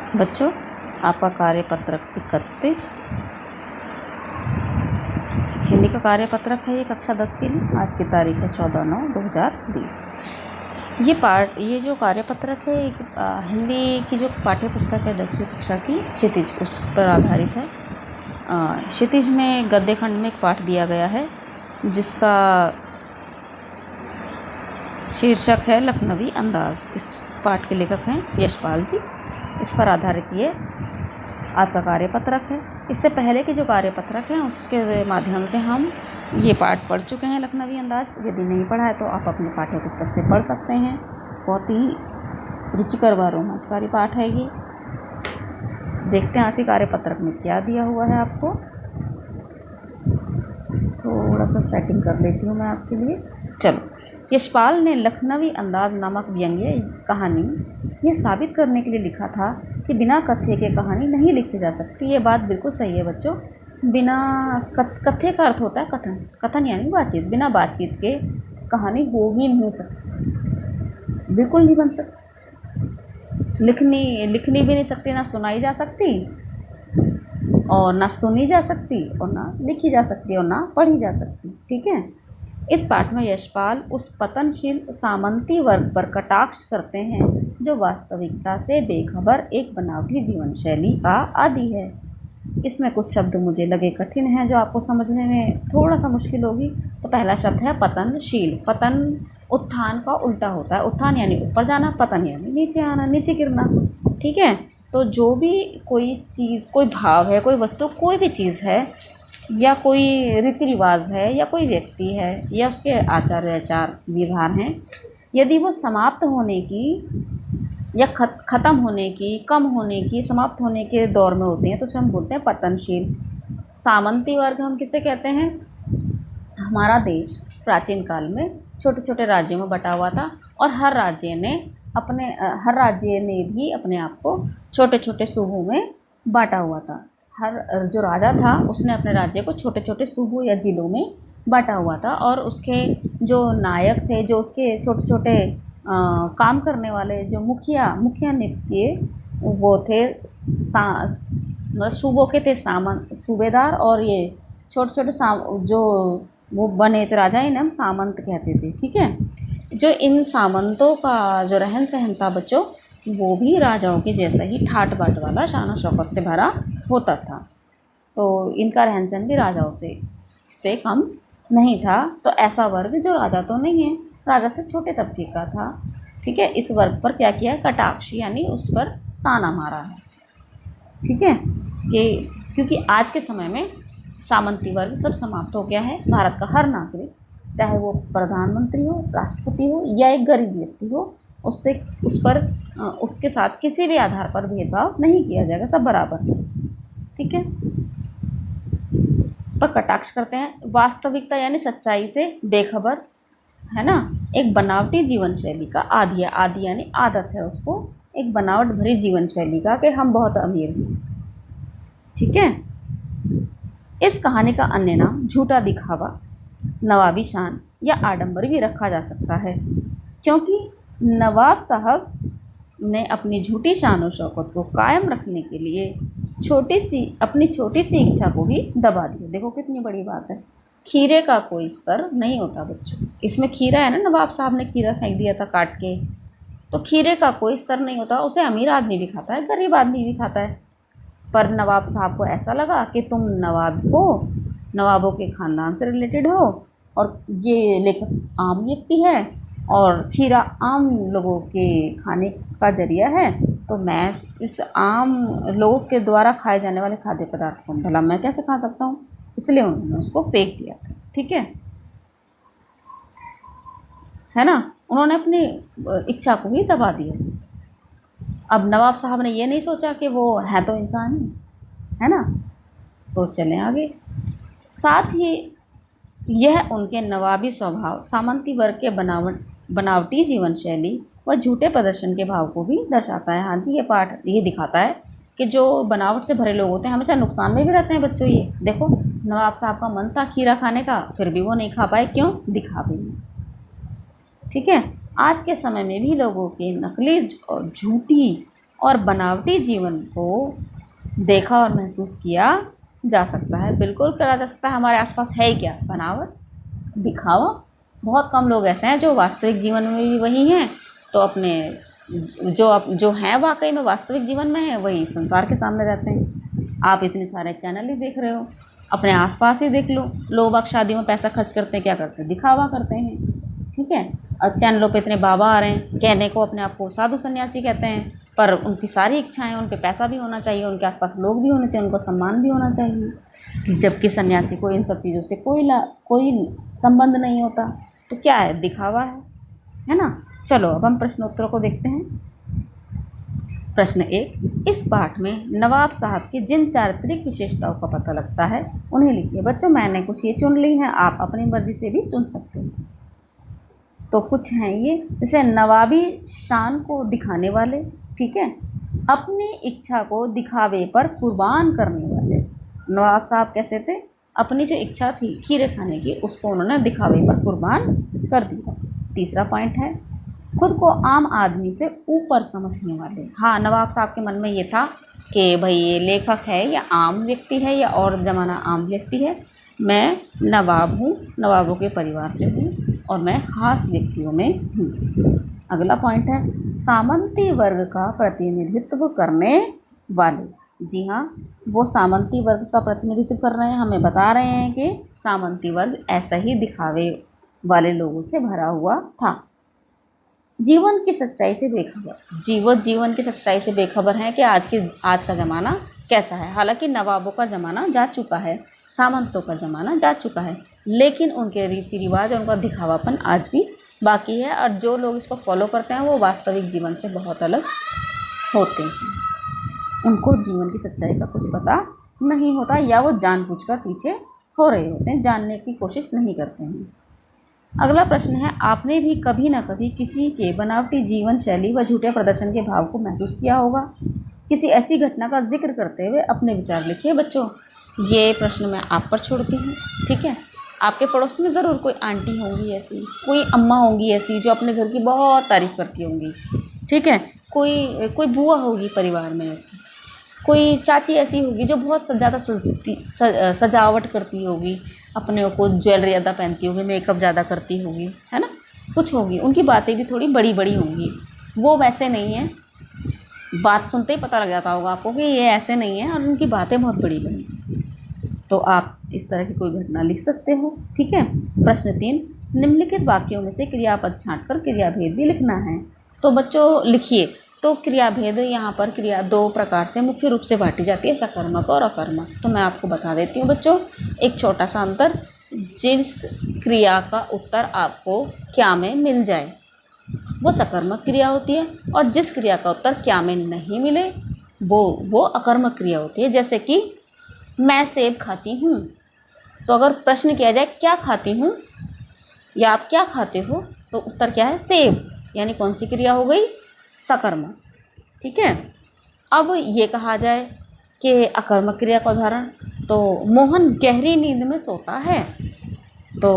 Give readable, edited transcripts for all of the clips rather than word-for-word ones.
बच्चों आपका कार्यपत्रक 31 हिंदी का कार्यपत्रक है ये कक्षा 10 के लिए। आज की तारीख है 14/9/2020। ये जो कार्यपत्रक है हिंदी की जो पाठ्य पुस्तक है 10वीं कक्षा की क्षितिज, उस पर आधारित है। क्षितिज में गद्य खंड में एक पाठ दिया गया है जिसका शीर्षक है लखनवी अंदाज। इस पाठ के लेखक हैं यशपाल जी। इस पर आधारित ये आज का कार्यपत्रक है। इससे पहले के जो कार्यपत्रक हैं उसके माध्यम से हम ये पाठ पढ़ चुके हैं लखनवी अंदाज। यदि नहीं पढ़ा है तो आप अपने पाठ्य पुस्तक से पढ़ सकते हैं। बहुत ही रुचिकर व रोमांचकारी पाठ है ये। देखते हैं आज के कार्यपत्रक में क्या दिया हुआ है आपको। थोड़ा सा सेटिंग कर लेती हूँ मैं आपके लिए। चलो, यशपाल ने लखनवी अंदाज नामक व्यंग्य कहानी यह साबित करने के लिए लिखा था कि बिना कथ्य के कहानी नहीं लिखी जा सकती। ये बात बिल्कुल सही है बच्चों। बिना कथ्य का अर्थ होता है कथन, कथन यानी बातचीत। बिना बातचीत के कहानी हो ही नहीं सकती, बिल्कुल नहीं बन सकती। लिखनी भी नहीं सकती, ना सुनाई जा सकती और ना सुनी जा सकती और ना लिखी जा सकती और ना पढ़ी जा सकती। ठीक है। इस पाठ में यशपाल उस पतनशील सामंती वर्ग पर कटाक्ष करते हैं जो वास्तविकता से बेखबर एक बनावटी जीवन शैली का आदी है। इसमें कुछ शब्द मुझे लगे कठिन हैं जो आपको समझने में थोड़ा सा मुश्किल होगी। तो पहला शब्द है पतनशील। पतन उत्थान का उल्टा होता है। उत्थान यानी ऊपर जाना, पतन यानी नीचे आना, नीचे गिरना। ठीक है। तो जो भी कोई चीज़, कोई भाव है, कोई वस्तु, कोई भी चीज़ है या कोई रीति रिवाज है या कोई व्यक्ति है या उसके आचार व्यवहार व्यवहार हैं, यदि वो समाप्त होने की या ख़त्म होने की, कम होने की, समाप्त होने के दौर में होते हैं तो उसे हम बोलते हैं पतनशील। सामंती वर्ग हम किसे कहते हैं? हमारा देश प्राचीन काल में छोटे छोटे राज्यों में बटा हुआ था और हर राज्य ने भी अपने आप को छोटे छोटे सूबों में बांटा हुआ था। हर जो राजा था उसने अपने राज्य को छोटे छोटे सूबों या जिलों में बांटा हुआ था और उसके जो नायक थे, जो उसके छोटे छोटे काम करने वाले जो मुखिया नियुक्त किए वो थे सूबों के थे सूबेदार। और ये छोटे छोटे जो वो बने थे राजा, इन्हें हम सामंत कहते थे। ठीक है। जो इन सामंतों का जो रहन सहन था बच्चों, वो भी राजाओं के जैसा ही ठाट बाट वाला, शान शौकत से भरा होता था। तो इनका रहन सहन भी राजाओं से कम नहीं था। तो ऐसा वर्ग जो राजा तो नहीं है, राजा से छोटे तबके का था। ठीक है। इस वर्ग पर क्या किया है? कटाक्ष यानी उस पर ताना मारा है। ठीक है। कि क्योंकि आज के समय में सामंती वर्ग सब समाप्त हो गया है। भारत का हर नागरिक, चाहे वो प्रधानमंत्री हो, राष्ट्रपति हो या एक गरीब व्यक्ति हो, उसके साथ किसी भी आधार पर भेदभाव नहीं किया जाएगा, सब बराबर है। ठीक है। पर कटाक्ष करते हैं। वास्तविकता यानी सच्चाई से बेखबर, है ना। एक बनावटी जीवन शैली का आदी है। आदी यानी आदत है उसको, एक बनावट भरी जीवन शैली का कि हम बहुत अमीर हैं। ठीक है। इस कहानी का अन्य नाम झूठा दिखावा, नवाबी शान या आडंबर भी रखा जा सकता है, क्योंकि नवाब साहब ने अपनी झूठी शान और शौकत को कायम रखने के लिए अपनी छोटी सी इच्छा को भी दबा दिया। देखो कितनी बड़ी बात है। खीरे का कोई स्तर नहीं होता बच्चों। इसमें खीरा है ना, नवाब साहब ने खीरा फेंक दिया था काट के। तो खीरे का कोई स्तर नहीं होता, उसे अमीर आदमी भी खाता है, गरीब आदमी भी खाता है। पर नवाब साहब को ऐसा लगा कि तुम नवाब हो, नवाबों के ख़ानदान से रिलेटेड हो और ये लेखक आम व्यक्ति है और खीरा आम लोगों के खाने का जरिया है, तो मैं इस आम लोगों के द्वारा खाए जाने वाले खाद्य पदार्थ को भला मैं कैसे खा सकता हूँ, इसलिए उन्होंने उसको फेंक दिया था। ठीक है ना। उन्होंने अपनी इच्छा को ही दबा दिया। अब नवाब साहब ने ये नहीं सोचा कि वो है तो इंसान ही, है ना। तो चलें आगे। साथ ही यह उनके नवाबी स्वभाव, सामंती वर्ग के बनावटी जीवन शैली व झूठे प्रदर्शन के भाव को भी दर्शाता है। हाँ जी, ये पाठ ये दिखाता है कि जो बनावट से भरे लोग होते हैं हमेशा नुकसान में भी रहते हैं बच्चों। ये देखो, नवाब साहब का मन था खीरा खाने का, फिर भी वो नहीं खा पाए। क्यों? दिखावे में। ठीक है। आज के समय में भी लोगों के नकली और झूठी और बनावटी जीवन को देखा और महसूस किया जा सकता है। बिल्कुल करा जा सकता है। हमारे आसपास है ही क्या? बनावट, दिखावा। बहुत कम लोग ऐसे हैं जो वास्तविक जीवन में भी वही हैं, तो अपने जो हैं वाकई में वास्तविक जीवन में हैं वही संसार के सामने रहते हैं। आप इतने सारे चैनल ही देख रहे हो, अपने आसपास ही देख लो। लोग बाग शादियों में पैसा खर्च करते हैं, क्या करते हैं? दिखावा करते हैं। ठीक है। और चैनलों पे इतने बाबा आ रहे हैं, कहने को अपने आप को साधु सन्यासी कहते हैं, पर उनकी सारी इच्छाएं, उन पे पैसा भी होना चाहिए, उनके आसपास लोग भी होने चाहिए, उनको सम्मान भी होना चाहिए। जबकि सन्यासी को इन सब चीज़ों से कोई संबंध नहीं होता। तो क्या है? दिखावा है ना। चलो अब हम प्रश्नोत्तरों को देखते हैं। प्रश्न 1, इस पाठ में नवाब साहब की जिन चारित्रिक विशेषताओं का पता लगता है उन्हें लिखिए। बच्चों मैंने कुछ ये चुन ली हैं, आप अपनी मर्जी से भी चुन सकते हैं। तो कुछ हैं ये, जैसे नवाबी शान को दिखाने वाले, ठीक है, अपनी इच्छा को दिखावे पर कुर्बान करने वाले। नवाब साहब कैसे थे? अपनी जो इच्छा थी खीरे खाने की, उसको उन्होंने दिखावे पर कुर्बान कर दिया। तीसरा पॉइंट है, खुद को आम आदमी से ऊपर समझने वाले। हाँ, नवाब साहब के मन में ये था कि भाई ये लेखक है या आम व्यक्ति है या और ज़माना आम व्यक्ति है, मैं नवाब हूँ, नवाबों के परिवार से हूँ और मैं ख़ास व्यक्तियों में हूँ। अगला पॉइंट है, सामंती वर्ग का प्रतिनिधित्व करने वाले। जी हाँ, वो सामंती वर्ग का प्रतिनिधित्व कर रहे हैं, हमें बता रहे हैं कि सामंती वर्ग ऐसा ही दिखावे वाले लोगों से भरा हुआ था। जीवन की सच्चाई से बेखबर। जीवन की सच्चाई से बेखबर है कि आज का ज़माना कैसा है। हालांकि नवाबों का ज़माना जा चुका है, सामंतों का ज़माना जा चुका है, लेकिन उनके रीति रिवाज और उनका दिखावापन आज भी बाकी है। और जो लोग इसको फॉलो करते हैं वो वास्तविक जीवन से बहुत अलग होते हैं। उनको जीवन की सच्चाई का कुछ पता नहीं होता, या वो जानबूझकर पीछे हो रहे होते हैं, जानने की कोशिश नहीं करते हैं। अगला प्रश्न है, आपने भी कभी ना कभी किसी के बनावटी जीवन शैली व झूठे प्रदर्शन के भाव को महसूस किया होगा। किसी ऐसी घटना का जिक्र करते हुए अपने विचार लिखिए। बच्चों ये प्रश्न मैं आप पर छोड़ती हूँ, ठीक है। आपके पड़ोस में ज़रूर कोई आंटी होंगी ऐसी, कोई अम्मा होंगी ऐसी जो अपने घर की बहुत तारीफ़ करती होंगी, ठीक है। कोई बुआ होगी परिवार में ऐसी, कोई चाची ऐसी होगी जो बहुत ज़्यादा सजावट करती होगी, अपने को ज्वेलरी ज़्यादा पहनती होगी, मेकअप ज़्यादा करती होगी, है ना। कुछ होगी, उनकी बातें भी थोड़ी बड़ी बड़ी होंगी। वो वैसे नहीं है, बात सुनते ही पता लग जाता होगा आपको कि ये ऐसे नहीं है, और उनकी बातें बहुत बड़ी बड़ी। तो आप इस तरह की कोई घटना लिख सकते हो, ठीक है। प्रश्न 3, निम्नलिखित वाक्यों में से क्रियापद छांटकर क्रियाभेद भी लिखना है। तो बच्चों लिखिए। तो क्रियाभेद यहाँ पर क्रिया 2 प्रकार से मुख्य रूप से बांटी जाती है, सकर्मक और अकर्मक। तो मैं आपको बता देती हूँ बच्चों एक छोटा सा अंतर। जिस क्रिया का उत्तर आपको क्या में मिल जाए वो सकर्मक क्रिया होती है, और जिस क्रिया का उत्तर क्या में नहीं मिले वो अकर्मक क्रिया होती है। जैसे कि मैं सेब खाती हूँ, तो अगर प्रश्न किया जाए क्या खाती हूँ या आप क्या खाते हो, तो उत्तर क्या है? सेब। यानी कौन सी क्रिया हो गई? सकर्मक, ठीक है। अब ये कहा जाए कि अकर्मक क्रिया का उदाहरण, तो मोहन गहरी नींद में सोता है। तो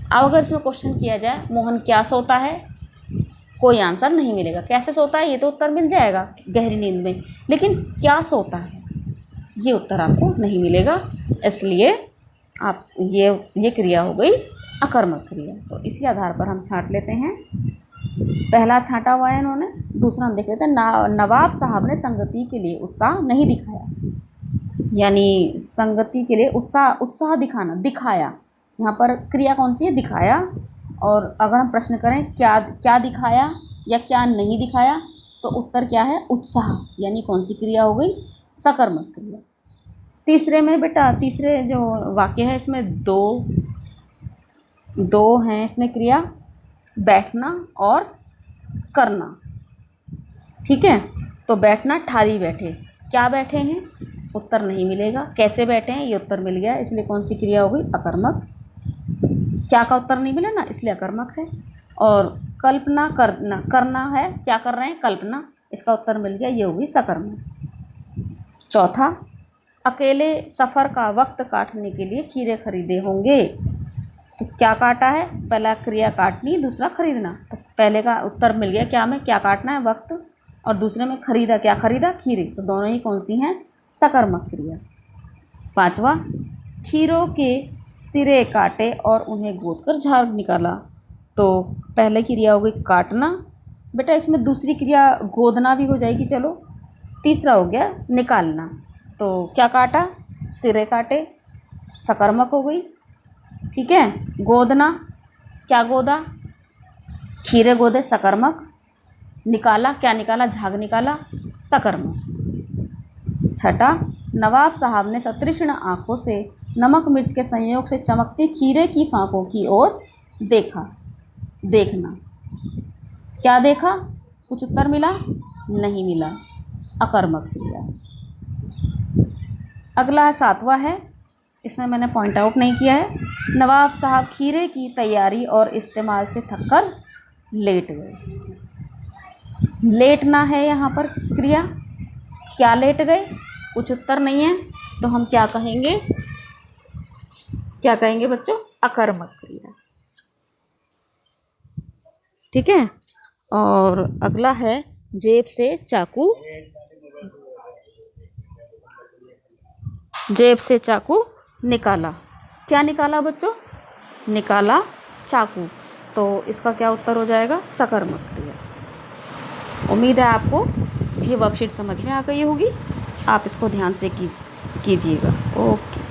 अब अगर इसमें क्वेश्चन किया जाए मोहन क्या सोता है, कोई आंसर नहीं मिलेगा। कैसे सोता है ये तो उत्तर मिल जाएगा, गहरी नींद में, लेकिन क्या सोता है ये उत्तर आपको नहीं मिलेगा। इसलिए आप ये क्रिया हो गई अकर्मक क्रिया। तो इसी आधार पर हम छांट लेते हैं। पहला छांटा हुआ है इन्होंने। दूसरा हम देख लेते हैं, नवाब साहब ने संगति के लिए उत्साह नहीं दिखाया। यानी संगति के लिए उत्साह दिखाया। यहाँ पर क्रिया कौन सी है? दिखाया। और अगर हम प्रश्न करें क्या दिखाया या क्या नहीं दिखाया, तो उत्तर क्या है? उत्साह। यानी कौन सी क्रिया हो गई? सकर्मक क्रिया। तीसरे में बेटा, तीसरे जो वाक्य है इसमें दो हैं इसमें क्रिया, बैठना और करना, ठीक है। तो बैठना, ठारी बैठे। क्या बैठे हैं? उत्तर नहीं मिलेगा। कैसे बैठे हैं? ये उत्तर मिल गया, इसलिए कौन सी क्रिया हो गई? अकर्मक। क्या का उत्तर नहीं मिला ना, इसलिए अकर्मक है। और कल्पना करना है, क्या कर रहे हैं? कल्पना। इसका उत्तर मिल गया, ये होगी सकर्मक। चौथा, अकेले सफ़र का वक्त काटने के लिए खीरे खरीदे होंगे। तो क्या काटा है? पहला क्रिया काटनी, दूसरा खरीदना। तो पहले का उत्तर मिल गया क्या में? क्या काटना है? वक्त। और दूसरे में खरीदा, क्या खरीदा? खीरे। तो दोनों ही कौन सी हैं? सकर्मक क्रिया। पांचवा, खीरों के सिरे काटे और उन्हें गोद कर झाड़ निकाला। तो पहले क्रिया हो गई काटना, बेटा इसमें दूसरी क्रिया गोदना भी हो जाएगी। चलो, तीसरा हो गया निकालना। तो क्या काटा? सिरे काटे, सकर्मक हो गई। ठीक है, गोदना, क्या गोदा? खीरे गोदे, सकर्मक। निकाला, क्या निकाला? झाग निकाला, सकर्मक। छठा, नवाब साहब ने सतृष्ण आंखों से नमक मिर्च के संयोग से चमकती खीरे की फांकों की ओर देखा। देखना, क्या देखा? कुछ उत्तर मिला? नहीं मिला, अकर्मक क्रिया। अगला है सातवां है, इसमें मैंने पॉइंट आउट नहीं किया है। नवाब साहब खीरे की तैयारी और इस्तेमाल से थककर लेट गए। लेटना है यहाँ पर क्रिया, क्या लेट गए? कुछ उत्तर नहीं है, तो हम क्या कहेंगे? क्या कहेंगे बच्चों? अकर्मक क्रिया। ठीक है, और अगला है जेब से चाकू, जेब से चाकू निकाला। क्या निकाला बच्चों? निकाला चाकू। तो इसका क्या उत्तर हो जाएगा? सकर्मक क्रिया। उम्मीद है आपको ये वर्कशीट समझ में आ गई होगी। आप इसको ध्यान से कीजिएगा। ओके।